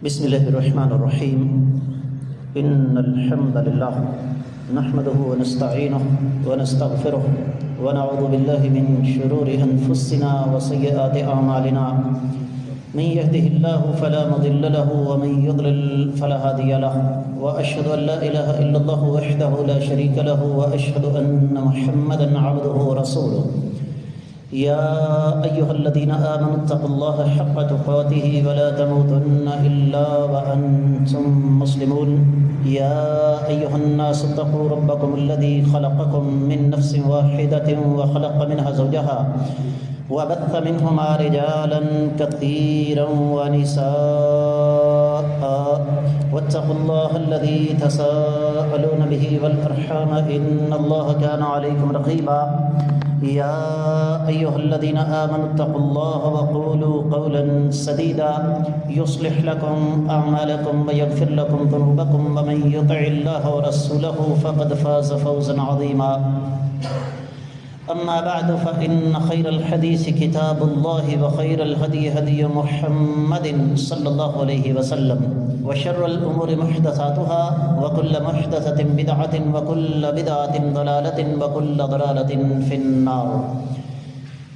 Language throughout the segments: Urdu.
بسم الله الرحمن الرحيم إن الحمد لله نحمده ونستعينه ونستغفره ونعوذ بالله من شرور أنفسنا وسيئات أعمالنا من يهده الله فلا مضل له ومن يضلل فلا هادي له وأشهد أن لا إله إلا الله وحده لا شريك له وأشهد أن محمدا عبده ورسوله يا أيها الذين آمنوا اتقوا الله حق تقاته ولا تموتن إلا وأنتم مسلمون يا أيها الناس اتقوا ربكم الذي خلقكم من نفس واحدة وخلق منها زوجها وبث منهما رجالا كثيرا ونساء واتقوا الله الذي تساءلون به والأرحام إن الله كان عليكم رقيبا يا أيها الذين آمنوا اتقوا الله وقولوا قولا سديدا يصلح لكم أعمالكم ويغفر لكم ذنوبكم ومن يطع الله ورسوله فقد فاز فوزا عظيما أما بعد فإن خير الحديث كتاب الله وخير الهدي هدي محمد صلى الله عليه وسلم وشر الأمور محدثاتها وكل محدثة بدعة وكل بدعة ضلالة وكل ضلالة في النار.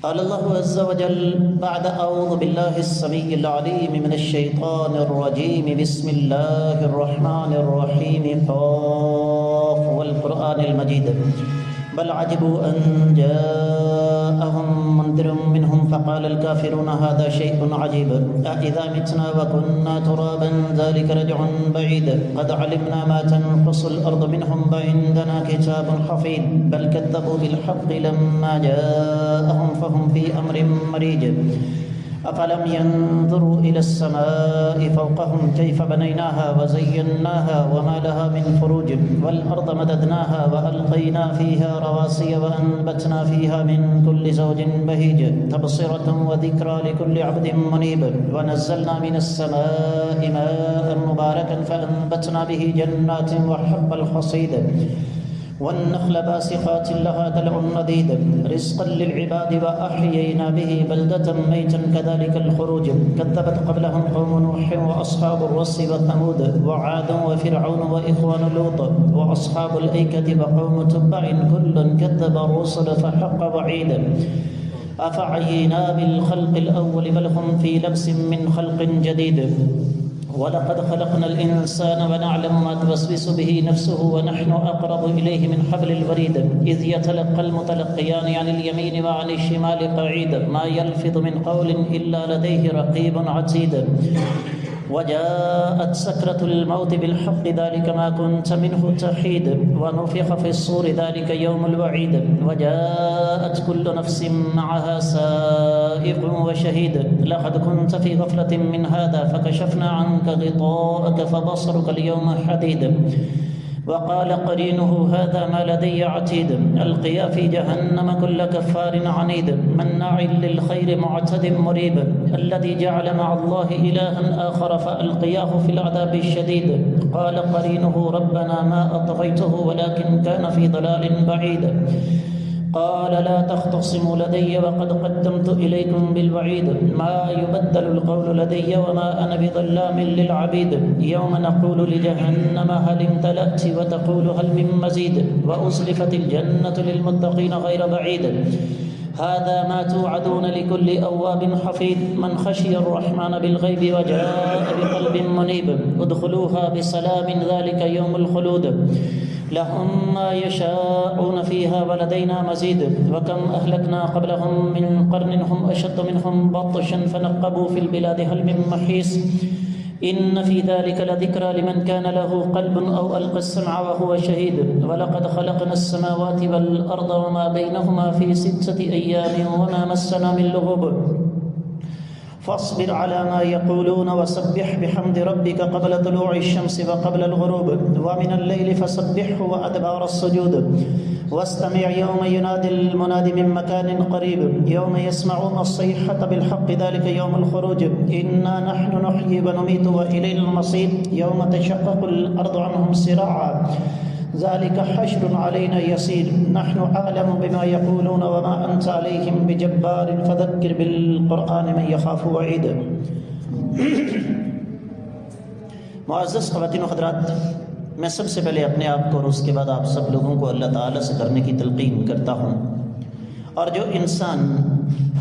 قال الله عز وجل بعد أعوذ بالله السميع العليم من الشيطان الرجيم بسم الله الرحمن الرحيم قاف والقرآن المجيد بل عجبوا أن جاءهم منذر منهم فقال الكافرون هذا شيء عجيب أإذا متنا وكنا ترابا ذلك رجع بعيد قد علمنا ما تنقص الأرض منهم وعندنا كتاب حفيظ بل كذبوا بالحق لما جاءهم فهم في أمر مريج أفلم ينظروا إلى السماء فوقهم كيف بنيناها وزيناها وما لها من فروج والأرض مددناها وألقينا فيها رواسي وأنبتنا فيها من كل زوج بهيج تبصرة وذكرى لكل عبد منيب ونزلنا من السماء ماء مباركا فأنبتنا به جنات وحب الحصيد والنخل باسقات لها دلع نضيد رزقا للعباد وأحيينا به بلدة ميتا كذلك الخروج كذبت قبلهم قوم نوح وأصحاب الرس وثمود وعاد وفرعون وإخوان لوط وأصحاب الأيكة وقوم تبع كل كذب الرسل فحق وعيد أفعينا بالخلق الأول بل هم في لبس من خلق جديد ولقد خلقنا الإنسان ونعلم ما توسوس به نفسه ونحن أقرب إليه من حبل الوريد إذ يتلقى المتلقيان عن اليمين وعن الشمال قعيد ما يلفظ من قول إلا لديه رقيب عتيد وجاءت سكرة الموت بالحق ذلك ما كنت منه تحيد ونفخ في الصور ذلك يوم الوعيد وجاءت كل نفس معها سائق وشهيد لقد كنت في غفلة من هذا فكشفنا عنك غطاءك فبصرك اليوم حديد وقال قرينه هذا ما لدي عتيد ألقيا في جهنم كل كفار عنيد مناع للخير معتد مريب الذي جعل مع الله إلها آخر فألقياه في العذاب الشديد قال قرينه ربنا ما أطغيته ولكن كان في ضلال بعيد قال لا تختصموا لدي وقد قدمت إليكم بالوعيد ما يبدل القول لدي وما أنا بظلام للعبيد يوم نقول لجهنم هل امتلأت وتقول هل من مزيد وأزلفت الجنة للمتقين غير بعيد هذا ما توعدون لكل أواب حفيظ من خشي الرحمن بالغيب وجاء بقلب منيب ادخلوها بسلام ذلك يوم الخلود لهم ما يشاءون فيها ولدينا مزيد وكم أهلكنا قبلهم من قرن هم أشد منهم بطشا فنقبوا في البلاد هل من محيص إن في ذلك لذكرى لمن كان له قلب أو ألقى السمع وهو شهيد ولقد خلقنا السماوات والأرض وما بينهما في 6 أيام وما مسنا من لغوب فاصبر على ما يقولون وسبح بحمد ربك قبل طلوع الشمس وقبل الغروب ومن الليل فسبحه وأدبار السجود واستمع يوم ينادي المنادي من مكان قريب يوم يسمعون الصيحة بالحق ذلك يوم الخروج إنا نحن نحيي ونميت وإلينا المصير يوم تشقق الأرض عنهم سراعا ذلك حشر علينا يسير نحن أعلم بما يقولون وما أنت عليهم بجبار فذكر بالقرآن من يخاف وعيد معزز خواتین و حضرات، میں سب سے پہلے اپنے آپ کو اور اس کے بعد آپ سب لوگوں کو اللہ تعالیٰ سے ڈرنے کی تلقین کرتا ہوں، اور جو انسان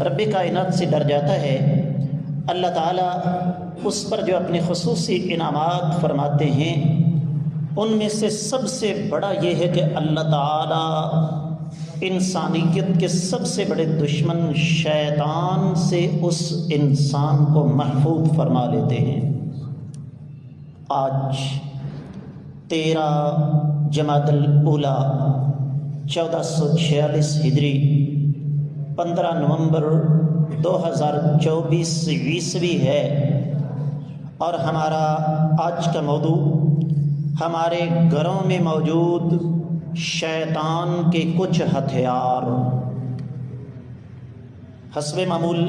رب کائنات سے ڈر جاتا ہے اللہ تعالیٰ اس پر جو اپنے خصوصی انعامات فرماتے ہیں ان میں سے سب سے بڑا یہ ہے کہ اللہ تعالیٰ انسانیت کے سب سے بڑے دشمن شیطان سے اس انسان کو محفوظ فرما لیتے ہیں۔ آج 13 جمادی الاولیٰ 1446 ہجری 15 نومبر 2024 عیسوی ہے، اور ہمارا آج کا موضوع ہمارے گھروں میں موجود شیطان کے کچھ ہتھیار۔ حسب معمول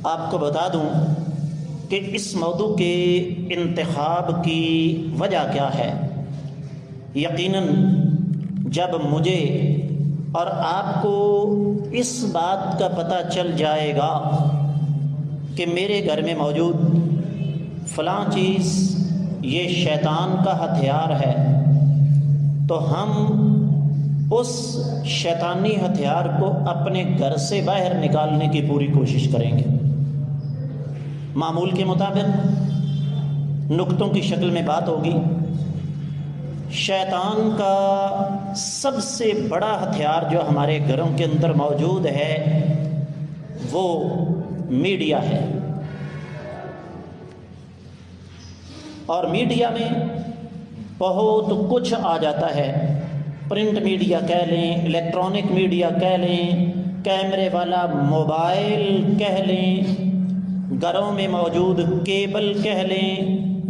آپ کو بتا دوں کہ اس موضوع کے انتخاب کی وجہ کیا ہے۔ یقیناً جب مجھے اور آپ کو اس بات کا پتہ چل جائے گا کہ میرے گھر میں موجود فلاں چیز یہ شیطان کا ہتھیار ہے، تو ہم اس شیطانی ہتھیار کو اپنے گھر سے باہر نکالنے کی پوری کوشش کریں گے۔ معمول کے مطابق نقطوں کی شکل میں بات ہوگی۔ شیطان کا سب سے بڑا ہتھیار جو ہمارے گھروں کے اندر موجود ہے وہ میڈیا ہے، اور میڈیا میں بہت کچھ آ جاتا ہے۔ پرنٹ میڈیا کہہ لیں، الیکٹرانک میڈیا کہہ لیں، کیمرے والا موبائل کہہ لیں، گھروں میں موجود کیبل کہہ لیں،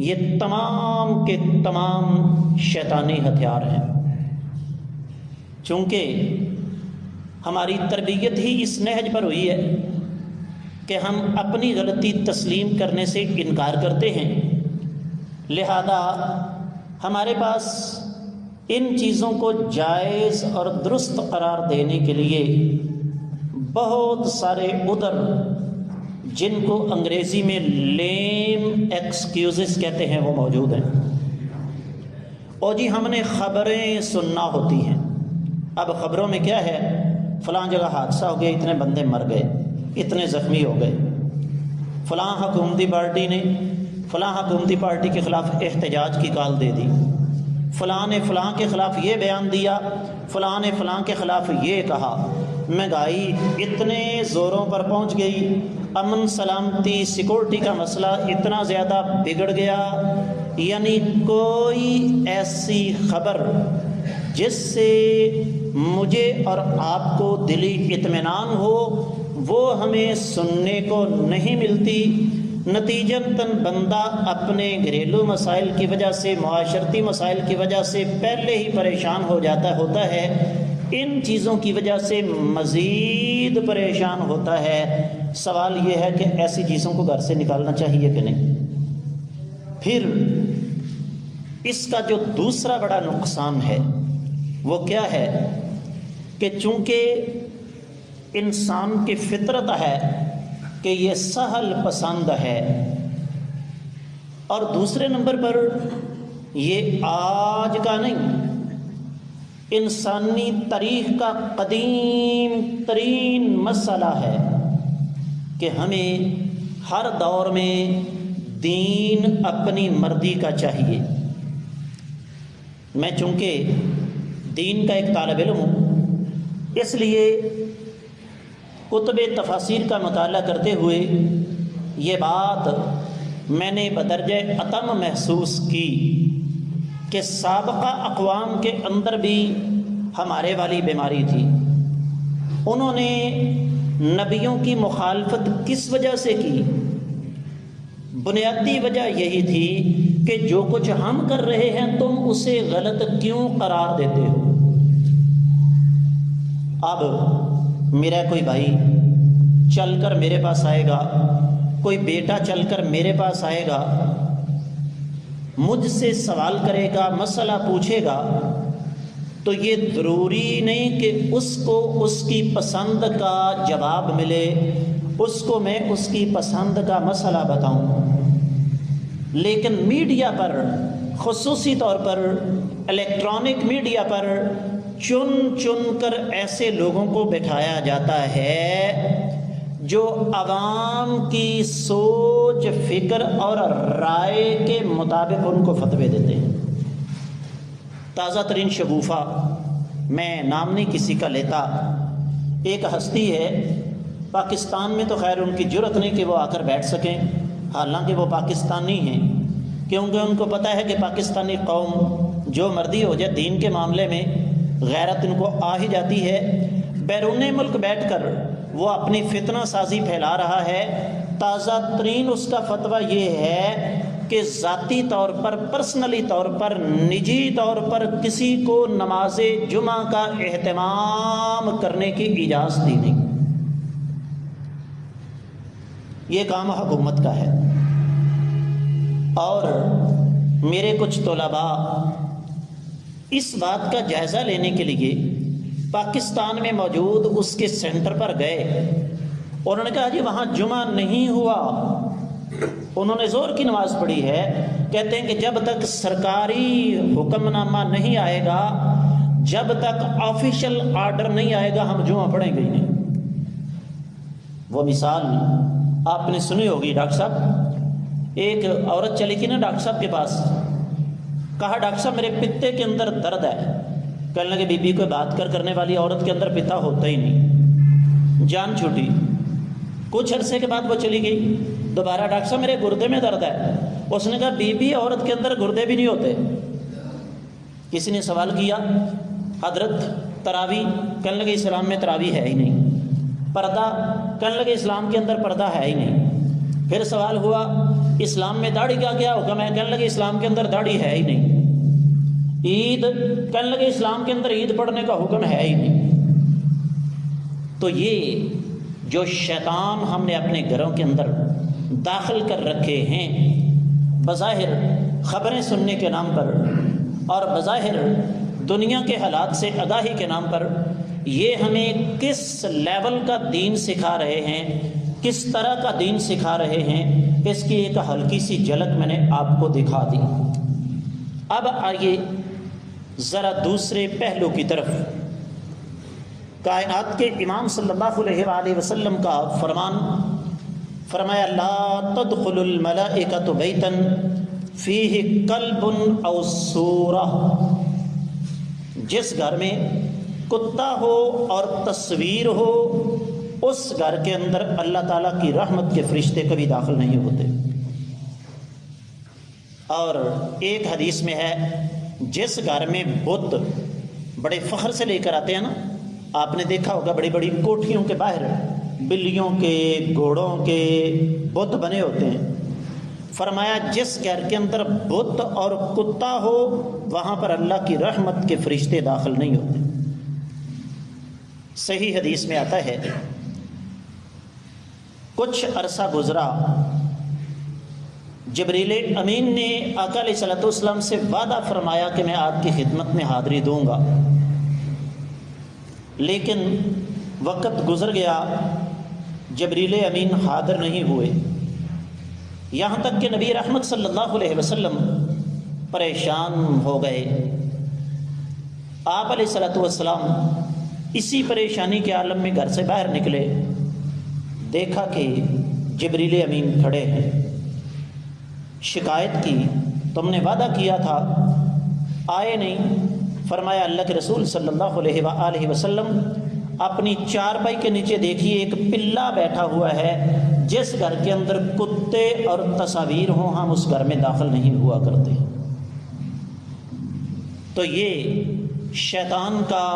یہ تمام کے تمام شیطانی ہتھیار ہیں۔ چونکہ ہماری تربیت ہی اس نہج پر ہوئی ہے کہ ہم اپنی غلطی تسلیم کرنے سے انکار کرتے ہیں، لہذا ہمارے پاس ان چیزوں کو جائز اور درست قرار دینے کے لیے بہت سارے عذر، جن کو انگریزی میں لیم ایکسکیوزز کہتے ہیں، وہ موجود ہیں۔ اور جی ہم نے خبریں سننا ہوتی ہیں۔ اب خبروں میں کیا ہے؟ فلاں جگہ حادثہ ہو گیا، اتنے بندے مر گئے، اتنے زخمی ہو گئے، فلاں حکومتی پارٹی نے فلاں حکومتی پارٹی کے خلاف احتجاج کی کال دے دی، فلاں نے فلاں کے خلاف یہ بیان دیا، فلاں نے فلاں کے خلاف یہ کہا، مہنگائی اتنے زوروں پر پہنچ گئی، امن سلامتی سیکورٹی کا مسئلہ اتنا زیادہ بگڑ گیا۔ یعنی کوئی ایسی خبر جس سے مجھے اور آپ کو دلی اطمینان ہو وہ ہمیں سننے کو نہیں ملتی۔ نتیجتاً بندہ اپنے گھریلو مسائل کی وجہ سے، معاشرتی مسائل کی وجہ سے پہلے ہی پریشان ہوتا ہے، ان چیزوں کی وجہ سے مزید پریشان ہوتا ہے۔ سوال یہ ہے کہ ایسی چیزوں کو گھر سے نکالنا چاہیے کہ نہیں؟ پھر اس کا جو دوسرا بڑا نقصان ہے وہ کیا ہے کہ چونکہ انسان کی فطرت ہے کہ یہ سہل پسند ہے، اور دوسرے نمبر پر یہ آج کا نہیں، انسانی تاریخ کا قدیم ترین مسئلہ ہے کہ ہمیں ہر دور میں دین اپنی مرضی کا چاہیے۔ میں چونکہ دین کا ایک طالب علم ہوں، اس لیے کتب تفاسیر کا مطالعہ کرتے ہوئے یہ بات میں نے بدرجہ اتم محسوس کی کہ سابقہ اقوام کے اندر بھی ہمارے والی بیماری تھی۔ انہوں نے نبیوں کی مخالفت کس وجہ سے کی؟ بنیادی وجہ یہی تھی کہ جو کچھ ہم کر رہے ہیں تم اسے غلط کیوں قرار دیتے ہو؟ اب میرا کوئی بھائی چل کر میرے پاس آئے گا، کوئی بیٹا چل کر میرے پاس آئے گا، مجھ سے سوال کرے گا، مسئلہ پوچھے گا، تو یہ ضروری نہیں کہ اس کو اس کی پسند کا جواب ملے، اس کو میں اس کی پسند کا مسئلہ بتاؤں۔ لیکن میڈیا پر، خصوصی طور پر الیکٹرانک میڈیا پر چن چن کر ایسے لوگوں کو بٹھایا جاتا ہے جو عوام کی سوچ، فکر اور رائے کے مطابق ان کو فتوے دیتے ہیں۔ تازہ ترین شگوفہ، میں نام نہیں کسی کا لیتا، ایک ہستی ہے پاکستان میں، تو خیر ان کی جرت نہیں کہ وہ آ کر بیٹھ سکیں، حالانکہ وہ پاکستانی ہیں، کیونکہ ان کو پتہ ہے کہ پاکستانی قوم جو مرضی ہو جائے دین کے معاملے میں غیرت ان کو آ ہی جاتی ہے۔ بیرون ملک بیٹھ کر وہ اپنی فتنہ سازی پھیلا رہا ہے۔ تازہ ترین اس کا فتویٰ یہ ہے کہ ذاتی طور پر، پرسنلی طور پر، نجی طور پر کسی کو نماز جمعہ کا اہتمام کرنے کی اجازت دی نہیں۔ یہ کام حکومت کا ہے۔ اور میرے کچھ طلباء اس بات کا جائزہ لینے کے لیے پاکستان میں موجود اس کے سینٹر پر گئے، انہوں نے کہا جی وہاں جمعہ نہیں ہوا۔ انہوں نے زور کی نماز پڑھی ہے، کہتے ہیں کہ جب تک سرکاری حکم نامہ نہیں آئے گا، جب تک آفیشل آرڈر نہیں آئے گا، ہم جمعہ پڑھیں گے ہی نہیں۔ وہ مثال آپ نے سنی ہوگی، ڈاکٹر صاحب، ایک عورت چلی تھی نا ڈاکٹر صاحب کے پاس، کہا ڈاکٹر صاحب میرے پتے کے اندر درد ہے۔ کہنے لگے بی بی کوئی بات کرنے والی عورت کے اندر پتا ہوتا ہی نہیں، جان چھوٹی۔ کچھ عرصے کے بعد وہ چلی گئی، دوبارہ ڈاکٹر صاحب میرے گردے میں درد ہے۔ اس نے کہا بی بی عورت کے اندر گردے بھی نہیں ہوتے۔ کسی نے سوال کیا حضرت تراوی، کہنے لگے اسلام میں تراوی ہے ہی نہیں۔ پردہ، کہنے لگے اسلام کے اندر پردہ ہے ہی نہیں۔ پھر سوال ہوا اسلام میں داڑھی کا کیا حکم ہے، کہنے لگے اسلام کے اندر داڑھی ہے ہی نہیں۔ عید، کہنے لگے اسلام کے اندر عید پڑھنے کا حکم ہے ہی نہیں۔ تو یہ جو شیطان ہم نے اپنے گھروں کے اندر داخل کر رکھے ہیں، بظاہر خبریں سننے کے نام پر اور بظاہر دنیا کے حالات سے آگاہی کے نام پر، یہ ہمیں کس لیول کا دین سکھا رہے ہیں، کس طرح کا دین سکھا رہے ہیں، اس کی ایک ہلکی سی جھلک میں نے آپ کو دکھا دی۔ اب آئیے ذرا دوسرے پہلو کی طرف۔ کائنات کے امام صلی اللہ علیہ وآلہ وسلم کا فرمان، فرمایا لا تدخل الملائکۃ بیتا فیہ کلب او سورہ، جس گھر میں کتا ہو اور تصویر ہو، اس گھر کے اندر اللہ تعالیٰ کی رحمت کے فرشتے کبھی داخل نہیں ہوتے۔ اور ایک حدیث میں ہے جس گھر میں بت بڑے فخر سے لے کر آتے ہیں نا، آپ نے دیکھا ہوگا بڑی بڑی کوٹھیوں کے باہر بلیوں کے، گھوڑوں کے بت بنے ہوتے ہیں، فرمایا جس گھر کے اندر بت اور کتا ہو وہاں پر اللہ کی رحمت کے فرشتے داخل نہیں ہوتے۔ صحیح حدیث میں آتا ہے کچھ عرصہ گزرا، جبریل امین نے آقا علیہ الصلوۃ والسلام سے وعدہ فرمایا کہ میں آپ کی خدمت میں حاضری دوں گا، لیکن وقت گزر گیا، جبریل امین حاضر نہیں ہوئے، یہاں تک کہ نبی رحمت صلی اللہ علیہ وسلم پریشان ہو گئے۔ آپ علیہ الصلوۃ والسلام اسی پریشانی کے عالم میں گھر سے باہر نکلے، دیکھا کہ جبریل امین کھڑے ہیں، شکایت کی تم نے وعدہ کیا تھا آئے نہیں۔ فرمایا اللہ کے رسول صلی اللہ علیہ وآلہ وسلم اپنی چارپائی کے نیچے دیکھیے ایک پلہ بیٹھا ہوا ہے، جس گھر کے اندر کتے اور تصاویر ہوں ہم اس گھر میں داخل نہیں ہوا کرتے۔ تو یہ شیطان کا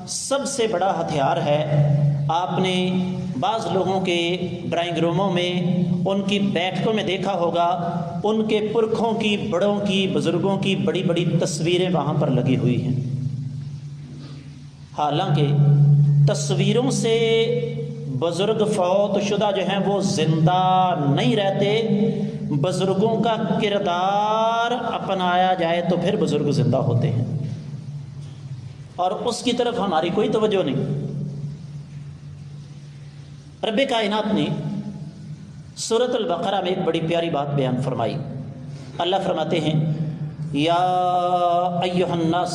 سب سے بڑا ہتھیار ہے۔ آپ نے بعض لوگوں کے ڈرائنگ روموں میں، ان کی بیٹھکوں میں دیکھا ہوگا، ان کے پرکھوں کی، بڑوں کی، بزرگوں کی بڑی بڑی تصویریں وہاں پر لگی ہوئی ہیں۔ حالانکہ تصویروں سے بزرگ فوت شدہ جو ہیں وہ زندہ نہیں رہتے، بزرگوں کا کردار اپنایا جائے تو پھر بزرگ زندہ ہوتے ہیں، اور اس کی طرف ہماری کوئی توجہ نہیں۔ رب کائنات نے سورۃ البقرہ میں ایک بڑی پیاری بات بیان فرمائی، اللہ فرماتے ہیں یا ایھا الناس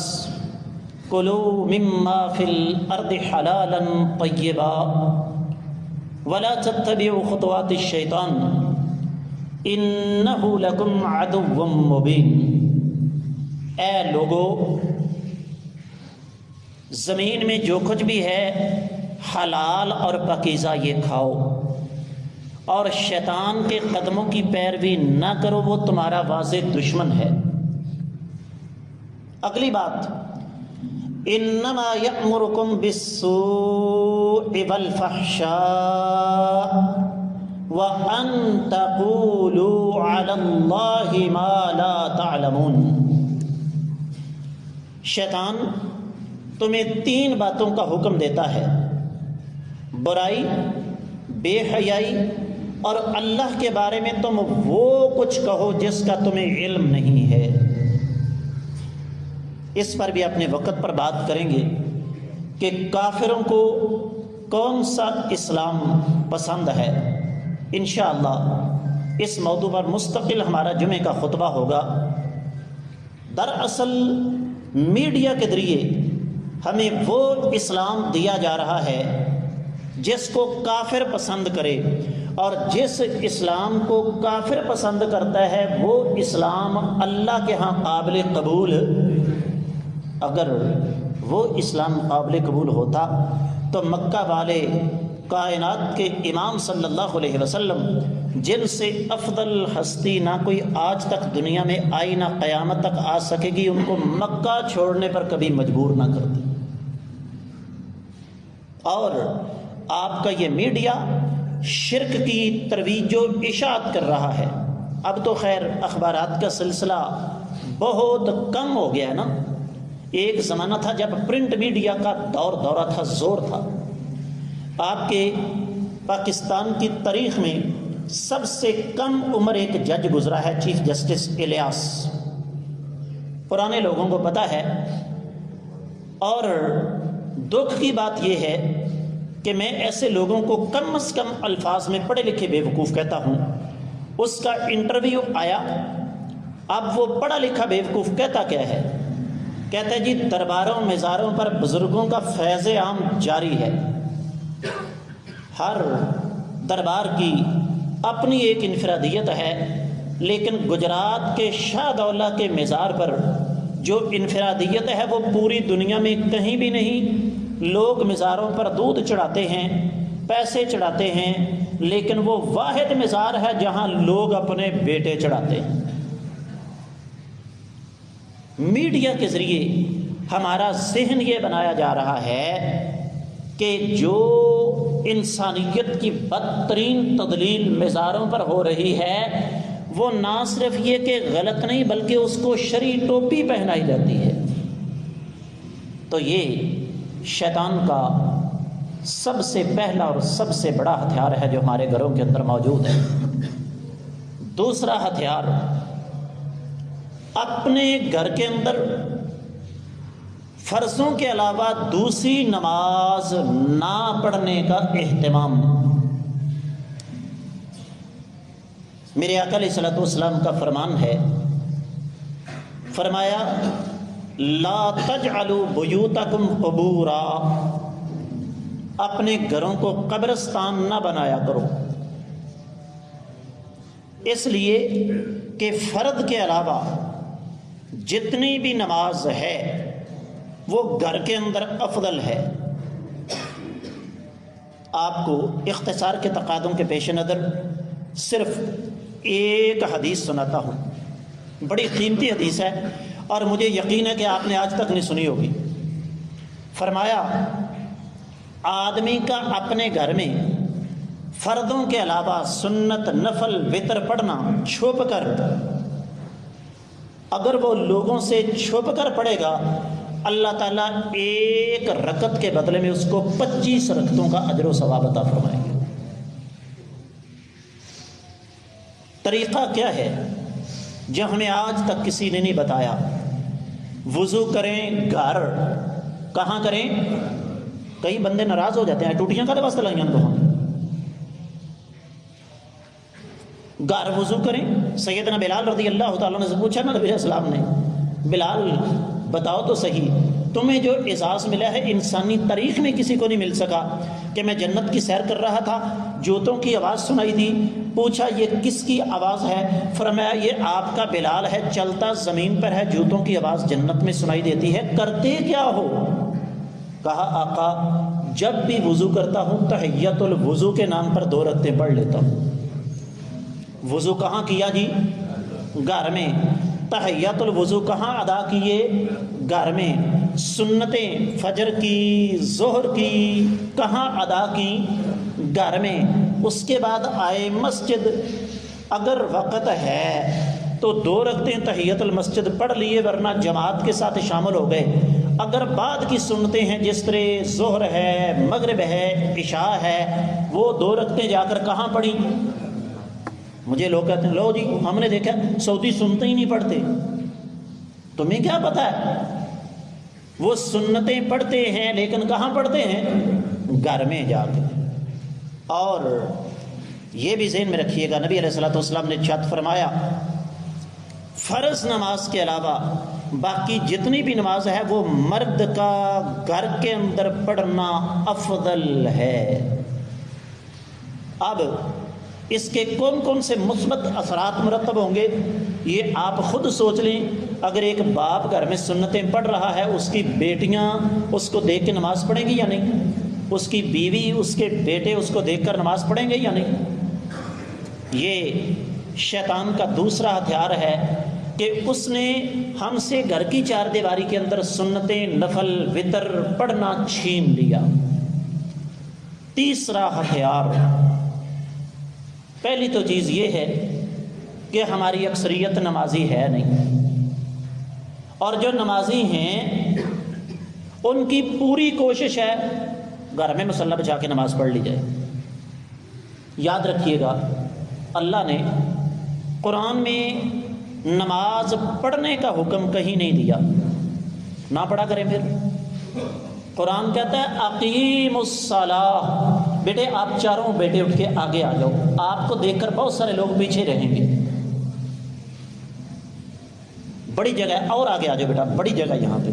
کلوا مما فی الارض حلالا طیبا ولا تتبعوا خطوات الشیطان انہ لکم عدو مبین۔ اے لوگو، زمین میں جو کچھ بھی ہے حلال اور پاکیزہ یہ کھاؤ، اور شیطان کے قدموں کی پیروی نہ کرو، وہ تمہارا واضح دشمن ہے۔ اگلی بات، انما یأمرکم بالسوء والفحشاء وان تقولوا علی اللہ ما لا تعلمون۔ شیطان تمہیں 3 باتوں کا حکم دیتا ہے، برائی، بے حیائی، اور اللہ کے بارے میں تم وہ کچھ کہو جس کا تمہیں علم نہیں ہے۔ اس پر بھی اپنے وقت پر بات کریں گے کہ کافروں کو کون سا اسلام پسند ہے۔ انشاءاللہ اس موضوع پر مستقل ہمارا جمعے کا خطبہ ہوگا۔ دراصل میڈیا کے ذریعے ہمیں وہ اسلام دیا جا رہا ہے جس کو کافر پسند کرے، اور جس اسلام کو کافر پسند کرتا ہے وہ اسلام اللہ کے ہاں قابل قبول۔ اگر وہ اسلام قابل قبول ہوتا تو مکہ والے کائنات کے امام صلی اللہ علیہ وسلم، جن سے افضل ہستی نہ کوئی آج تک دنیا میں آئی نہ قیامت تک آ سکے گی، ان کو مکہ چھوڑنے پر کبھی مجبور نہ کرتی۔ اور آپ کا یہ میڈیا شرک کی ترویج و اشاعت کر رہا ہے۔ اب تو خیر اخبارات کا سلسلہ بہت کم ہو گیا ہے نا۔ ایک زمانہ تھا جب پرنٹ میڈیا کا دورہ تھا، زور تھا۔ آپ کے پاکستان کی تاریخ میں سب سے کم عمر ایک جج گزرا ہے، چیف جسٹس الیاس۔ پرانے لوگوں کو پتہ ہے، اور دکھ کی بات یہ ہے کہ میں ایسے لوگوں کو کم از کم الفاظ میں پڑھے لکھے بے وقوف کہتا ہوں۔ اس کا انٹرویو آیا، اب وہ پڑھا لکھا بے وقوف کہتا کیا ہے؟ کہتا ہے جی درباروں مزاروں پر بزرگوں کا فیض عام جاری ہے۔ ہر دربار کی اپنی ایک انفرادیت ہے، لیکن گجرات کے شاہ دولہ کے مزار پر جو انفرادیت ہے وہ پوری دنیا میں کہیں بھی نہیں۔ لوگ مزاروں پر دودھ چڑھاتے ہیں، پیسے چڑھاتے ہیں، لیکن وہ واحد مزار ہے جہاں لوگ اپنے بیٹے چڑھاتے ہیں۔ میڈیا کے ذریعے ہمارا ذہن یہ بنایا جا رہا ہے کہ جو انسانیت کی بدترین تضلیل مزاروں پر ہو رہی ہے وہ نہ صرف یہ کہ غلط نہیں بلکہ اس کو شرعی ٹوپی پہنائی جاتی ہے۔ تو یہ شیطان کا سب سے پہلا اور سب سے بڑا ہتھیار ہے جو ہمارے گھروں کے اندر موجود ہے۔ دوسرا ہتھیار، اپنے گھر کے اندر فرضوں کے علاوہ دوسری نماز نہ پڑھنے کا اہتمام۔ میرے آقا علیہ الصلوۃ والسلام کا فرمان ہے، فرمایا لا تجعلوا بیوتکم قبورا، اپنے گھروں کو قبرستان نہ بنایا کرو، اس لیے کہ فرد کے علاوہ جتنی بھی نماز ہے وہ گھر کے اندر افضل ہے۔ آپ کو اختصار کے تقاضوں کے پیش نظر صرف ایک حدیث سناتا ہوں، بڑی قیمتی حدیث ہے اور مجھے یقین ہے کہ آپ نے آج تک نہیں سنی ہوگی۔ فرمایا آدمی کا اپنے گھر میں فردوں کے علاوہ سنت، نفل، وتر پڑھنا چھپ کر، اگر وہ لوگوں سے چھپ کر پڑھے گا اللہ تعالیٰ ایک رکعت کے بدلے میں اس کو 25 رکعتوں کا اجر و ثواب عطا فرمائیں گے۔ طریقہ کیا ہے جو ہمیں آج تک کسی نے نہیں بتایا؟ وضو کریں گھر، کہاں کریں؟ کئی بندے ناراض ہو جاتے ہیں، ٹوٹیاں کا واسطہ لائیں تو ہم گھر وضو کریں. سیدنا بلال رضی اللہ تعالیٰ عنہ سے پوچھا نا نبی علیہ السلام نے، بلال بتاؤ تو صحیح، تمہیں جو اعزاز ملا ہے انسانی تاریخ میں کسی کو نہیں مل سکا کہ میں جنت کی سیر کر رہا تھا، جوتوں کی آواز سنائی دی. پوچھا یہ کس کی آواز ہے؟ فرمایا یہ آپ کا بلال ہے، چلتا زمین پر ہے، جوتوں کی آواز جنت میں سنائی دیتی ہے. کرتے کیا ہو؟ کہا آقا جب بھی وضو کرتا ہوں تحیت الوضو کے نام پر 2 رکعتیں پڑھ لیتا ہوں. وضو کہاں کیا جی؟ گھر میں. تحیت الوضو کہاں ادا کیے؟ گھر میں. سنتیں فجر کی ظہر کی کہاں ادا کی؟ گھر میں. اس کے بعد آئے مسجد، اگر وقت ہے تو 2 رکعتیں تحیت المسجد پڑھ لیے، ورنہ جماعت کے ساتھ شامل ہو گئے. اگر بعد کی سنتیں ہیں جس طرح ظہر ہے، مغرب ہے، عشاء ہے، وہ 2 رکعتیں جا کر کہاں پڑھی؟ مجھے لوگ کہتے ہیں لو جی ہم نے دیکھا سعودی سنتے ہی نہیں پڑھتے. تمہیں کیا پتا ہے؟ وہ سنتیں پڑھتے ہیں لیکن کہاں پڑھتے ہیں؟ گھر میں جا کے. اور یہ بھی ذہن میں رکھیے گا، نبی علیہ الصلوۃ والسلام نے ارشاد فرمایا فرض نماز کے علاوہ باقی جتنی بھی نماز ہے وہ مرد کا گھر کے اندر پڑھنا افضل ہے. اب اس کے کون کون سے مثبت اثرات مرتب ہوں گے یہ آپ خود سوچ لیں. اگر ایک باپ گھر میں سنتیں پڑھ رہا ہے، اس کی بیٹیاں اس کو دیکھ کے نماز پڑھیں گی یا نہیں؟ اس کی بیوی، اس کے بیٹے اس کو دیکھ کر نماز پڑھیں گے یا نہیں؟ یہ شیطان کا دوسرا ہتھیار ہے کہ اس نے ہم سے گھر کی 4 دیواری کے اندر سنتیں، نفل، وتر پڑھنا چھین لیا. تیسرا ہتھیار، پہلی تو چیز یہ ہے کہ ہماری اکثریت نمازی ہے نہیں، اور جو نمازی ہیں ان کی پوری کوشش ہے گھر میں مصلی بچھا کے نماز پڑھ لی جائے. یاد رکھیے گا اللہ نے قرآن میں نماز پڑھنے کا حکم کہیں نہیں دیا، نہ پڑھا کریں. پھر قرآن کہتا ہے اقیم الصلاۃ، بیٹے آپ چاروں بیٹے اٹھ کے آگے آ جاؤ. آپ کو دیکھ کر بہت سارے لوگ پیچھے رہیں گے. بڑی جگہ ہے، اور آگے آ جاؤ بیٹا، بڑی جگہ یہاں پہ.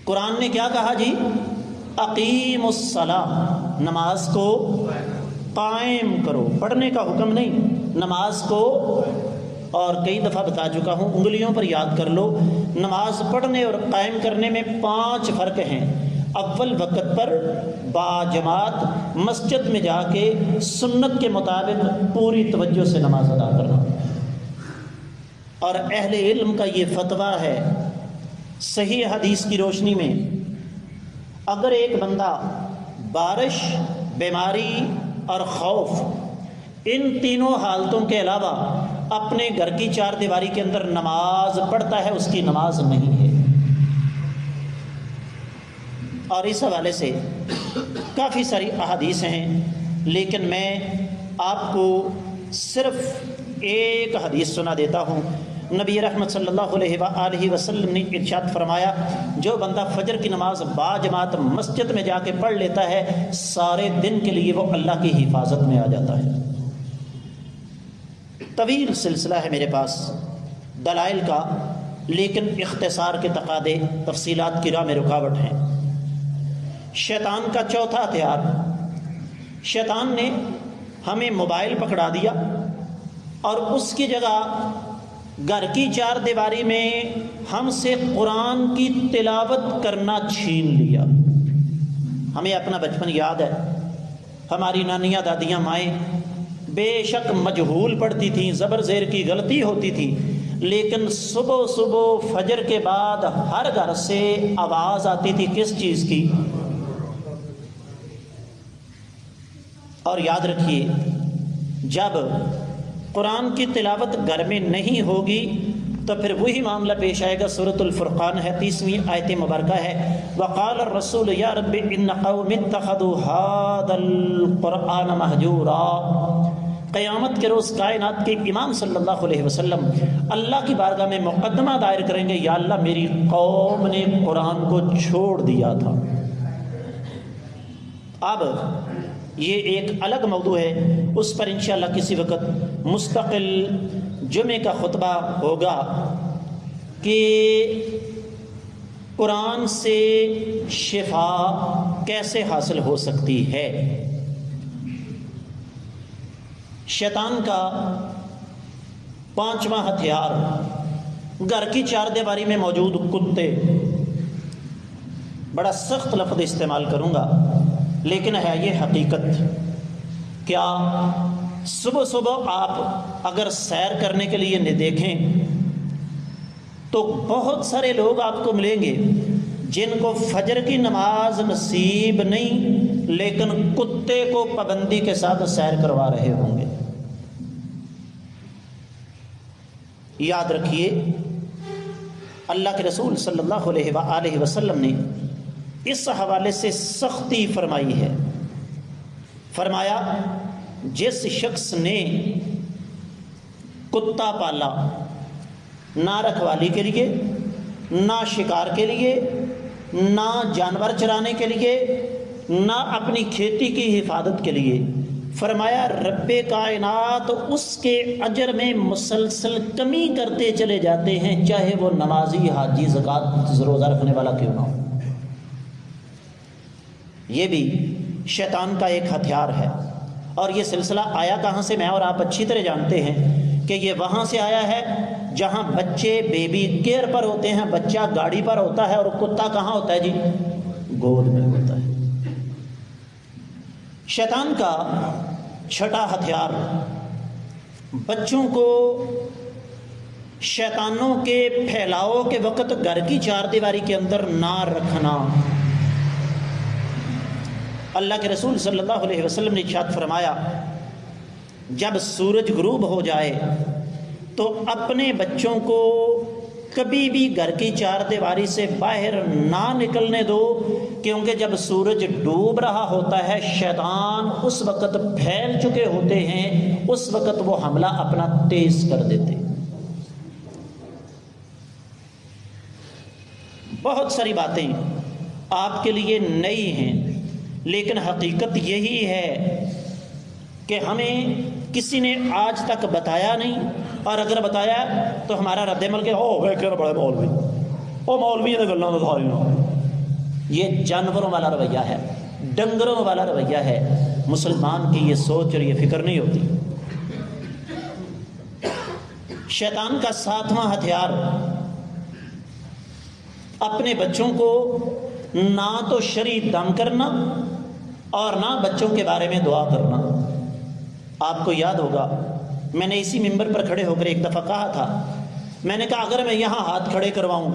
قرآن نے کیا کہا جی؟ اقیم الصلاۃ، نماز کو قائم کرو. پڑھنے کا حکم نہیں، نماز کو. اور کئی دفعہ بتا چکا ہوں، انگلیوں پر یاد کر لو. نماز پڑھنے اور قائم کرنے میں 5 فرق ہیں. اول وقت پر باجماعت مسجد میں جا کے سنت کے مطابق پوری توجہ سے نماز ادا کرنا. اور اہل علم کا یہ فتویٰ ہے صحیح حدیث کی روشنی میں، اگر ایک بندہ بارش، بیماری اور خوف، ان تینوں حالتوں کے علاوہ اپنے گھر کی 4 دیواری کے اندر نماز پڑھتا ہے، اس کی نماز نہیں ہے. اور اس حوالے سے کافی ساری احادیث ہیں، لیکن میں آپ کو صرف ایک حدیث سنا دیتا ہوں. نبی رحمت صلی اللہ علیہ وآلہ وسلم نے ارشاد فرمایا جو بندہ فجر کی نماز باجماعت مسجد میں جا کے پڑھ لیتا ہے، سارے دن کے لیے وہ اللہ کی حفاظت میں آ جاتا ہے. طویل سلسلہ ہے میرے پاس دلائل کا، لیکن اختصار کے تقاضے تفصیلات کی راہ میں رکاوٹ ہیں. شیطان کا چوتھا ہتھیار، شیطان نے ہمیں موبائل پکڑا دیا اور اس کی جگہ گھر کی 4 دیواری میں ہم سے قرآن کی تلاوت کرنا چھین لیا. ہمیں اپنا بچپن یاد ہے، ہماری نانیاں، دادیاں، مائیں بے شک مجہول پڑھتی تھیں، زبر زیر کی غلطی ہوتی تھی، لیکن صبح صبح فجر کے بعد ہر گھر سے آواز آتی تھی کس چیز کی؟ اور یاد رکھیے جب قرآن کی تلاوت گھر میں نہیں ہوگی تو پھر وہی معاملہ پیش آئے گا. سورۃ الفرقان ہے، 30ویں آیت مبارکہ ہے، وقال الرسول یا رب ان قوم اتخذوا هذا القرآن مہجورا. قیامت کے روز کائنات کے امام صلی اللہ علیہ وسلم اللہ کی بارگاہ میں مقدمہ دائر کریں گے، یا اللہ میری قوم نے قرآن کو چھوڑ دیا تھا. اب یہ ایک الگ موضوع ہے، اس پر انشاءاللہ کسی وقت مستقل جمعے کا خطبہ ہوگا کہ قرآن سے شفا کیسے حاصل ہو سکتی ہے۔ شیطان کا 5واں ہتھیار گھر کی چار دیواری میں موجود کتے، بڑا سخت لفظ استعمال کروں گا لیکن ہے یہ حقیقت۔ کیا صبح صبح آپ اگر سیر کرنے کے لیے دیکھیں تو بہت سارے لوگ آپ کو ملیں گے جن کو فجر کی نماز نصیب نہیں لیکن کتے کو پابندی کے ساتھ سیر کروا رہے ہوں گے۔ یاد رکھیے اللہ کے رسول صلی اللہ علیہ وآلہ وسلم نے اس حوالے سے سختی فرمائی ہے۔ فرمایا جس شخص نے کتا پالا نہ رکھوالی کے لیے، نہ شکار کے لیے، نہ جانور چرانے کے لیے، نہ اپنی کھیتی کی حفاظت کے لیے، فرمایا رب کائنات اس کے اجر میں مسلسل کمی کرتے چلے جاتے ہیں، چاہے وہ نمازی، حاجی، زکوٰۃ، روزہ رکھنے والا کیوں نہ ہو۔ یہ بھی شیطان کا ایک ہتھیار ہے، اور یہ سلسلہ آیا کہاں سے میں اور آپ اچھی طرح جانتے ہیں کہ یہ وہاں سے آیا ہے جہاں بچے بیبی کیئر پر ہوتے ہیں، بچہ گاڑی پر ہوتا ہے اور کتا کہاں ہوتا ہے جی؟ گود میں ہوتا ہے۔ شیطان کا چھٹا ہتھیار بچوں کو شیطانوں کے پھیلاؤ کے وقت گھر کی چار دیواری کے اندر نہ رکھنا۔ اللہ کے رسول صلی اللہ علیہ وسلم نے ارشاد فرمایا جب سورج غروب ہو جائے تو اپنے بچوں کو کبھی بھی گھر کی چار دیواری سے باہر نہ نکلنے دو، کیونکہ جب سورج ڈوب رہا ہوتا ہے شیطان اس وقت پھیل چکے ہوتے ہیں، اس وقت وہ حملہ اپنا تیز کر دیتے۔ بہت ساری باتیں آپ کے لیے نئی ہیں لیکن حقیقت یہی ہے کہ ہمیں کسی نے آج تک بتایا نہیں، اور اگر بتایا تو ہمارا رد عمل کہ بڑے مولوی مولوی نے گلاں بتا رہی۔ یہ جانوروں والا رویہ ہے، ڈنگروں والا رویہ ہے۔ مسلمان کی یہ سوچ اور یہ فکر نہیں ہوتی۔ شیطان کا 7واں ہتھیار اپنے بچوں کو نہ تو شرعی دم کرنا اور نہ بچوں کے بارے میں دعا کرنا۔ آپ کو یاد ہوگا میں نے اسی ممبر پر کھڑے ہو کر ایک دفعہ کہا تھا، میں نے کہا اگر میں یہاں ہاتھ کھڑے کرواؤں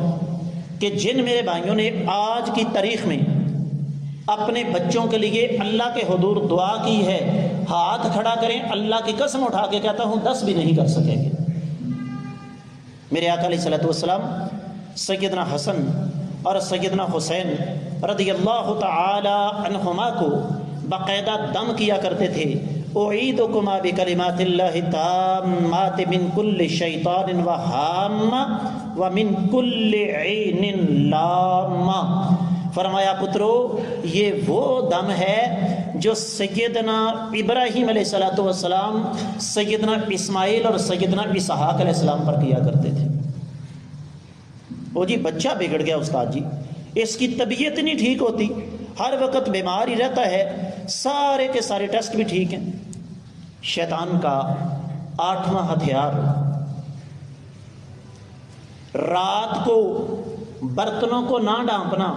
کہ جن میرے بھائیوں نے آج کی تاریخ میں اپنے بچوں کے لیے اللہ کے حضور دعا کی ہے، ہاتھ کھڑا کریں، اللہ کی قسم اٹھا کے کہتا ہوں 10 بھی نہیں کر سکیں گے۔ میرے آقا علیہ الصلوۃ والسلام سیدنا حسن اور سیدنا حسین رضی اللہ تعالی عنہما کو باقاعدہ دم کیا کرتے تھے۔ اعیدکما بکلمات اللہ التامات من کل شیطان وہامہ ومن کل عین لامہ۔ فرمایا پترو یہ وہ دم ہے جو سیدنا ابراہیم علیہ السلام، سیدنا اسماعیل اور سیدنا اسحاق علیہ السلام پر کیا کرتے تھے۔ وہ جی بچہ بگڑ گیا استاد جی، اس کی طبیعت نہیں ٹھیک ہوتی، ہر وقت بیمار ہی رہتا ہے، سارے کے سارے ٹیسٹ بھی ٹھیک ہیں۔ شیطان کا 8واں ہتھیار رات کو برتنوں کو نہ ڈانپنا،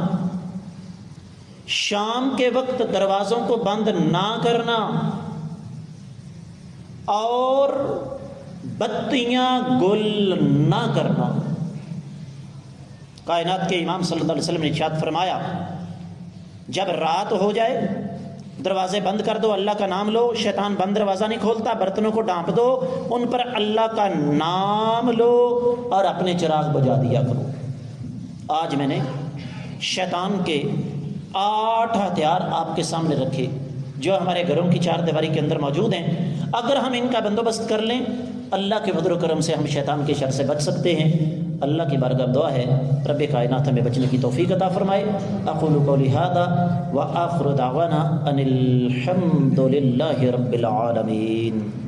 شام کے وقت دروازوں کو بند نہ کرنا، اور بتیاں گل نہ کرنا۔ کائنات کے امام صلی اللہ علیہ وسلم نے ارشاد فرمایا جب رات ہو جائے دروازے بند کر دو، اللہ کا نام لو، شیطان بند دروازہ نہیں کھولتا، برتنوں کو ڈانپ دو، ان پر اللہ کا نام لو اور اپنے چراغ بجھا دیا کرو۔ آج میں نے شیطان کے 8 ہتھیار آپ کے سامنے رکھے جو ہمارے گھروں کی چار دیواری کے اندر موجود ہیں۔ اگر ہم ان کا بندوبست کر لیں اللہ کے فضل و کرم سے ہم شیطان کے شر سے بچ سکتے ہیں۔ اللہ کی بارگاہ دعا ہے رب کائنات ہمیں بچنے کی توفیق عطا فرمائے۔ اقول قولی ھذا وآخر دعوانا ان الحمد للہ رب العالمین۔